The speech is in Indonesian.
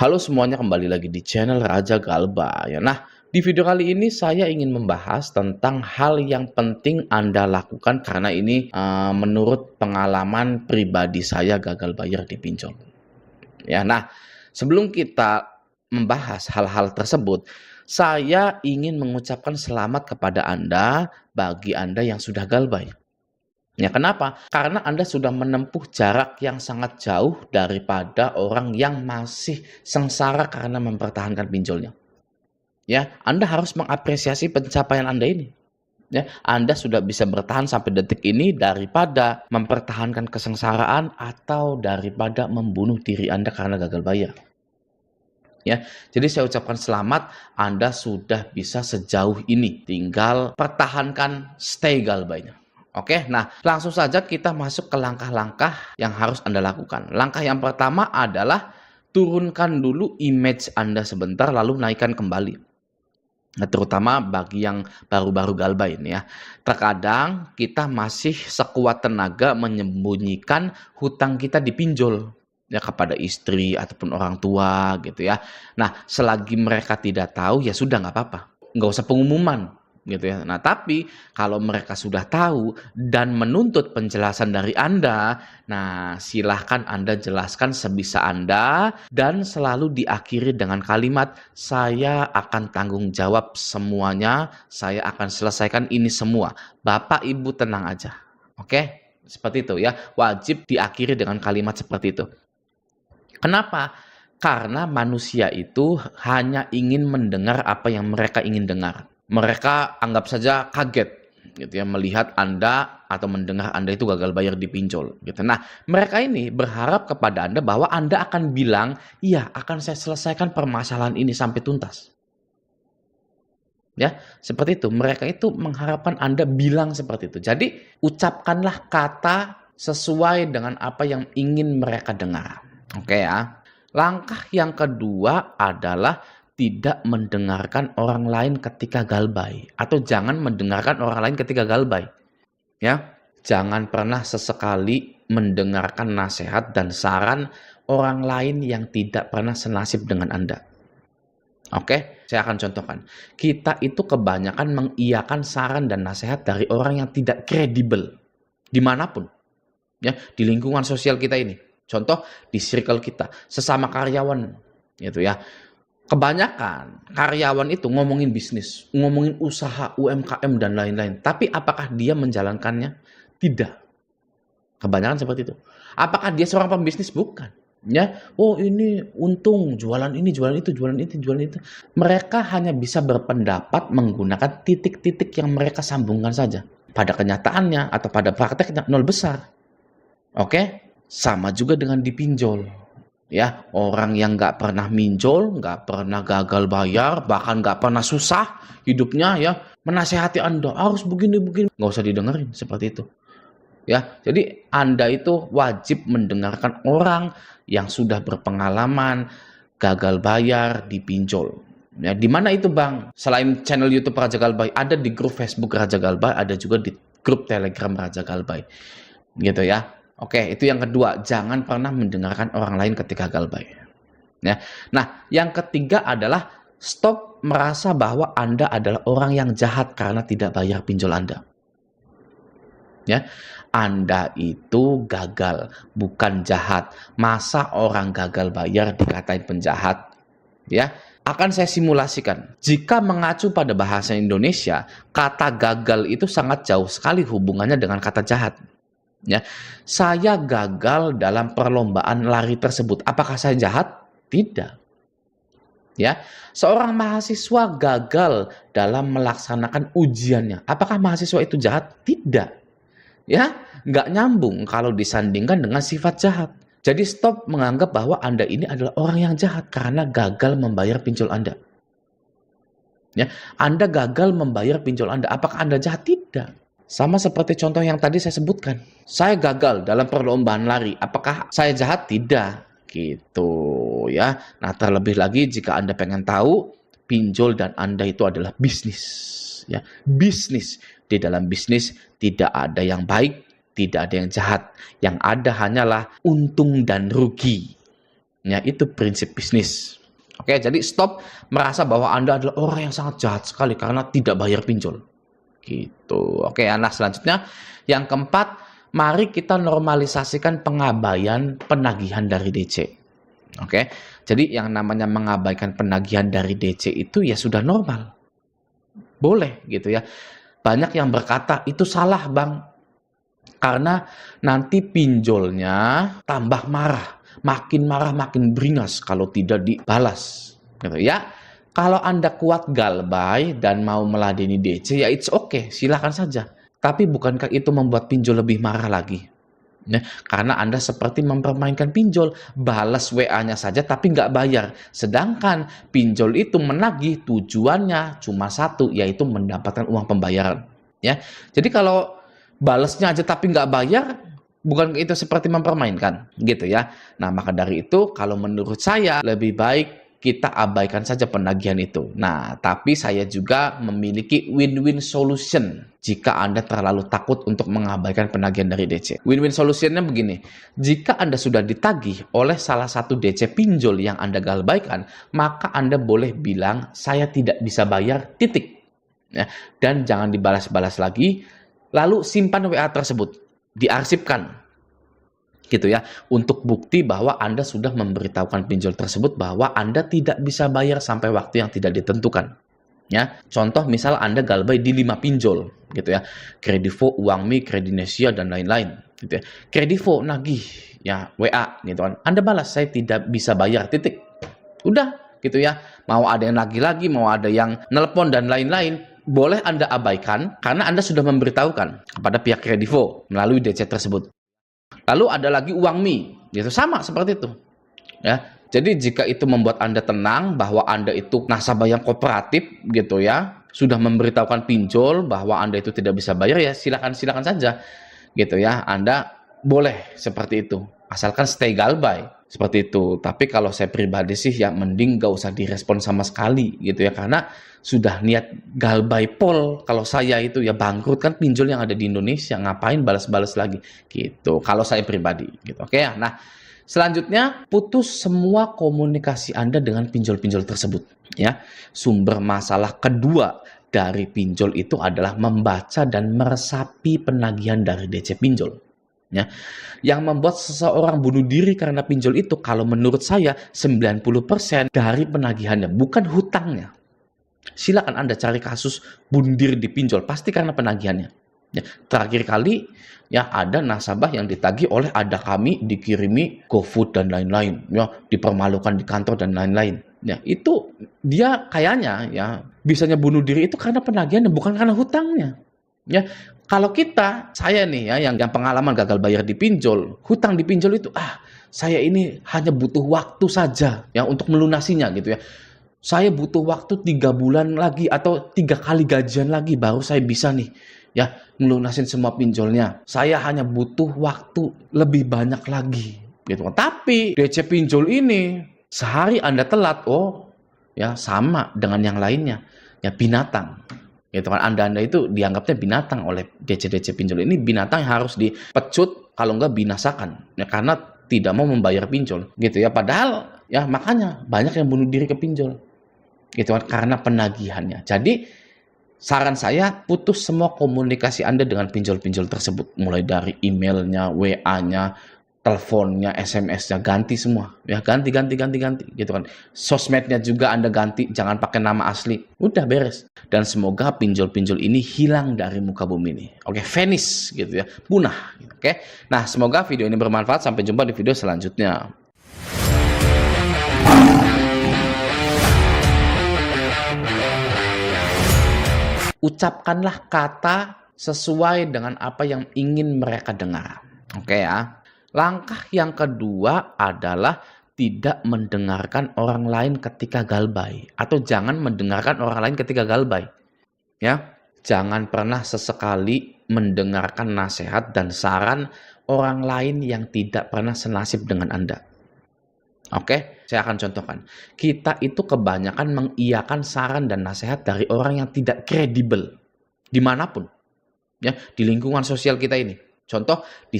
Halo semuanya, kembali lagi di channel Raja Galba ya. Nah, di video kali ini saya ingin membahas tentang hal yang penting Anda lakukan karena ini menurut pengalaman pribadi saya gagal bayar di pinjol. Ya, nah, sebelum kita membahas hal-hal tersebut, saya ingin mengucapkan selamat kepada Anda bagi Anda yang sudah galbay. Ya, kenapa? Karena Anda sudah menempuh jarak yang sangat jauh daripada orang yang masih sengsara karena mempertahankan pinjolnya. Ya, Anda harus mengapresiasi pencapaian Anda ini. Ya, Anda sudah bisa bertahan sampai detik ini daripada mempertahankan kesengsaraan atau daripada membunuh diri Anda karena gagal bayar. Ya, jadi saya ucapkan selamat, Anda sudah bisa sejauh ini. Tinggal pertahankan stay galbainya. Oke, nah langsung saja kita masuk ke langkah-langkah yang harus Anda lakukan. Langkah yang pertama adalah turunkan dulu image Anda sebentar lalu naikkan kembali. Nah, terutama bagi yang baru-baru galbay ini ya. Terkadang kita masih sekuat tenaga menyembunyikan hutang kita di pinjol ya kepada istri ataupun orang tua gitu ya. Nah, selagi mereka tidak tahu ya sudah nggak apa-apa. Nggak usah pengumuman gitu ya. Nah, tapi kalau mereka sudah tahu dan menuntut penjelasan dari Anda, nah silahkan Anda jelaskan sebisa Anda dan selalu diakhiri dengan kalimat, saya akan tanggung jawab semuanya, saya akan selesaikan ini semua. Bapak Ibu tenang aja. Oke? Seperti itu ya. Wajib diakhiri dengan kalimat seperti itu. Kenapa? Karena manusia itu hanya ingin mendengar apa yang mereka ingin dengar. Mereka anggap saja kaget gitu ya melihat Anda atau mendengar Anda itu gagal bayar di pinjol gitu. Nah, mereka ini berharap kepada Anda bahwa Anda akan bilang, "Iya, akan saya selesaikan permasalahan ini sampai tuntas." Ya, seperti itu. Mereka itu mengharapkan Anda bilang seperti itu. Jadi, ucapkanlah kata sesuai dengan apa yang ingin mereka dengar. Oke ya. Langkah yang kedua adalah tidak mendengarkan orang lain ketika galbay atau jangan mendengarkan orang lain ketika galbay. Ya, jangan pernah sesekali mendengarkan nasihat dan saran orang lain yang tidak pernah senasib dengan Anda. Oke, saya akan contohkan. Kita itu kebanyakan mengiyakan saran dan nasihat dari orang yang tidak kredibel dimanapun. Ya, di lingkungan sosial kita ini. Contoh di circle kita, sesama karyawan gitu ya. Kebanyakan karyawan itu ngomongin bisnis, ngomongin usaha, UMKM dan lain-lain. Tapi apakah dia menjalankannya? Tidak. Kebanyakan seperti itu. Apakah dia seorang pembisnis? Bukan. Ya, oh ini untung, jualan ini, jualan itu, jualan itu, jualan itu. Mereka hanya bisa berpendapat menggunakan titik-titik yang mereka sambungkan saja. Pada kenyataannya atau pada prakteknya nol besar. Oke? Sama juga dengan dipinjol. Ya, orang yang nggak pernah minjol, nggak pernah gagal bayar, bahkan nggak pernah susah hidupnya ya, menasehati Anda harus begini-begini, nggak usah didengerin seperti itu. Ya, jadi Anda itu wajib mendengarkan orang yang sudah berpengalaman gagal bayar di pinjol. Ya, di mana itu Bang? Selain channel YouTube Raja Galbay, ada di grup Facebook Raja Galbay, ada juga di grup Telegram Raja Galbay. Gitu ya. Oke, itu yang kedua, jangan pernah mendengarkan orang lain ketika galbay. Ya. Nah, yang ketiga adalah stop merasa bahwa Anda adalah orang yang jahat karena tidak bayar pinjol Anda. Ya, Anda itu gagal, bukan jahat. Masa orang gagal bayar dikatain penjahat? Ya, akan saya simulasikan. Jika mengacu pada bahasa Indonesia, kata gagal itu sangat jauh sekali hubungannya dengan kata jahat. Ya, saya gagal dalam perlombaan lari tersebut. Apakah saya jahat? Tidak. Ya, seorang mahasiswa gagal dalam melaksanakan ujiannya. Apakah mahasiswa itu jahat? Tidak. Ya, nggak nyambung kalau disandingkan dengan sifat jahat. Jadi stop menganggap bahwa Anda ini adalah orang yang jahat karena gagal membayar pinjol Anda. Ya, Anda gagal membayar pinjol Anda. Apakah Anda jahat? Tidak. Sama seperti contoh yang tadi saya sebutkan. Saya gagal dalam perlombaan lari. Apakah saya jahat? Tidak. Gitu ya. Nah, terlebih lagi jika Anda pengen tahu, pinjol dan Anda itu adalah bisnis. Ya, bisnis. Di dalam bisnis tidak ada yang baik, tidak ada yang jahat. Yang ada hanyalah untung dan rugi. Ya, itu prinsip bisnis. Oke, jadi stop merasa bahwa Anda adalah orang yang sangat jahat sekali karena tidak bayar pinjol. Gitu. Oke, nah selanjutnya yang keempat, mari kita normalisasikan pengabaian penagihan dari DC. Oke, jadi yang namanya mengabaikan penagihan dari DC itu ya sudah normal. Boleh gitu ya. Banyak yang berkata, itu salah bang. Karena nanti pinjolnya tambah marah. Makin marah, makin beringas kalau tidak dibalas. Gitu ya. Kalau Anda kuat galbay dan mau meladeni DC, ya it's okay, silakan saja. Tapi bukankah itu membuat pinjol lebih marah lagi? Ya, karena Anda seperti mempermainkan pinjol, balas WA-nya saja tapi nggak bayar. Sedangkan pinjol itu menagih tujuannya cuma satu, yaitu mendapatkan uang pembayaran. Ya, jadi kalau balasnya aja tapi nggak bayar, bukan itu seperti mempermainkan, gitu ya. Nah, maka dari itu, kalau menurut saya lebih baik kita abaikan saja penagihan itu. Nah, tapi saya juga memiliki win-win solution jika Anda terlalu takut untuk mengabaikan penagihan dari DC. Win-win solutionnya begini, jika Anda sudah ditagih oleh salah satu DC pinjol yang Anda galbaikan, maka Anda boleh bilang, saya tidak bisa bayar, titik. Ya, dan jangan dibalas-balas lagi, lalu simpan WA tersebut, diarsipkan. Gitu ya, untuk bukti bahwa Anda sudah memberitahukan pinjol tersebut bahwa Anda tidak bisa bayar sampai waktu yang tidak ditentukan. Ya, contoh misal Anda galbay di 5 pinjol, gitu ya, Kredivo, Uangme, Kredinesia dan lain-lain, gitu ya. Kredivo nagih, ya WA, gitu kan. Anda balas, saya tidak bisa bayar, titik. Udah, gitu ya. Mau ada yang lagi-lagi, mau ada yang nelpon dan lain-lain, boleh Anda abaikan karena Anda sudah memberitahukan kepada pihak Kredivo melalui DC tersebut. Lalu ada lagi Uangme, gitu sama seperti itu. Ya, jadi jika itu membuat Anda tenang bahwa Anda itu nasabah yang kooperatif, gitu ya, sudah memberitahukan pinjol bahwa Anda itu tidak bisa bayar, ya silakan saja, gitu ya. Anda boleh seperti itu, asalkan stay galbay seperti itu. Tapi kalau saya pribadi sih ya mending gak usah direspon sama sekali, gitu ya, karena sudah niat galbay pol. Kalau saya itu ya bangkrut, kan pinjol yang ada di Indonesia, ngapain balas-balas lagi, gitu. Kalau saya pribadi, gitu. Oke ya. Nah, selanjutnya, putus semua komunikasi Anda dengan pinjol-pinjol tersebut. Ya, sumber masalah kedua dari pinjol itu adalah membaca dan meresapi penagihan dari DC pinjol. Ya, yang membuat seseorang bunuh diri karena pinjol itu, kalau menurut saya 90% dari penagihannya, bukan hutangnya. Silakan Anda cari kasus bunuh diri di pinjol, pasti karena penagihannya. Ya, terakhir kali ya ada nasabah yang ditagih oleh ada kami, dikirimi GoFood dan lain-lain, ya dipermalukan di kantor dan lain-lain. Ya, itu dia kayaknya ya bisanya bunuh diri itu karena penagihannya, bukan karena hutangnya. Ya, kalau saya nih ya yang pengalaman gagal bayar di pinjol, hutang di pinjol itu saya ini hanya butuh waktu saja ya untuk melunasinya, gitu ya. Saya butuh waktu 3 bulan lagi atau 3 kali gajian lagi baru saya bisa nih ya melunasin semua pinjolnya. Saya hanya butuh waktu lebih banyak lagi, gitu. Tapi DC pinjol ini sehari Anda telat, ya sama dengan yang lainnya, ya binatang. Gitu kan, Anda itu dianggapnya binatang oleh DC pinjol ini, binatang yang harus dipecut, kalau enggak binasakan. Ya karena tidak mau membayar pinjol, gitu ya. Padahal ya makanya banyak yang bunuh diri ke pinjol. Gitu kan, karena penagihannya. Jadi saran saya, putus semua komunikasi Anda dengan pinjol-pinjol tersebut, mulai dari emailnya, WA-nya, teleponnya, SMS-nya, ganti semua. Ya ganti gitu kan. Sosmednya juga Anda ganti, jangan pakai nama asli. Udah beres. Dan semoga pinjol-pinjol ini hilang dari muka bumi ini. Oke, vanish gitu ya, punah. Oke. Nah, semoga video ini bermanfaat. Sampai jumpa di video selanjutnya. Ucapkanlah kata sesuai dengan apa yang ingin mereka dengar. Oke ya. Langkah yang kedua adalah tidak mendengarkan orang lain ketika galbay. Atau jangan mendengarkan orang lain ketika galbay. Ya, jangan pernah sesekali mendengarkan nasihat dan saran orang lain yang tidak pernah senasib dengan Anda. Oke, saya akan contohkan. Kita itu kebanyakan mengiyakan saran dan nasihat dari orang yang tidak kredibel dimanapun, ya di lingkungan sosial kita ini. Contoh di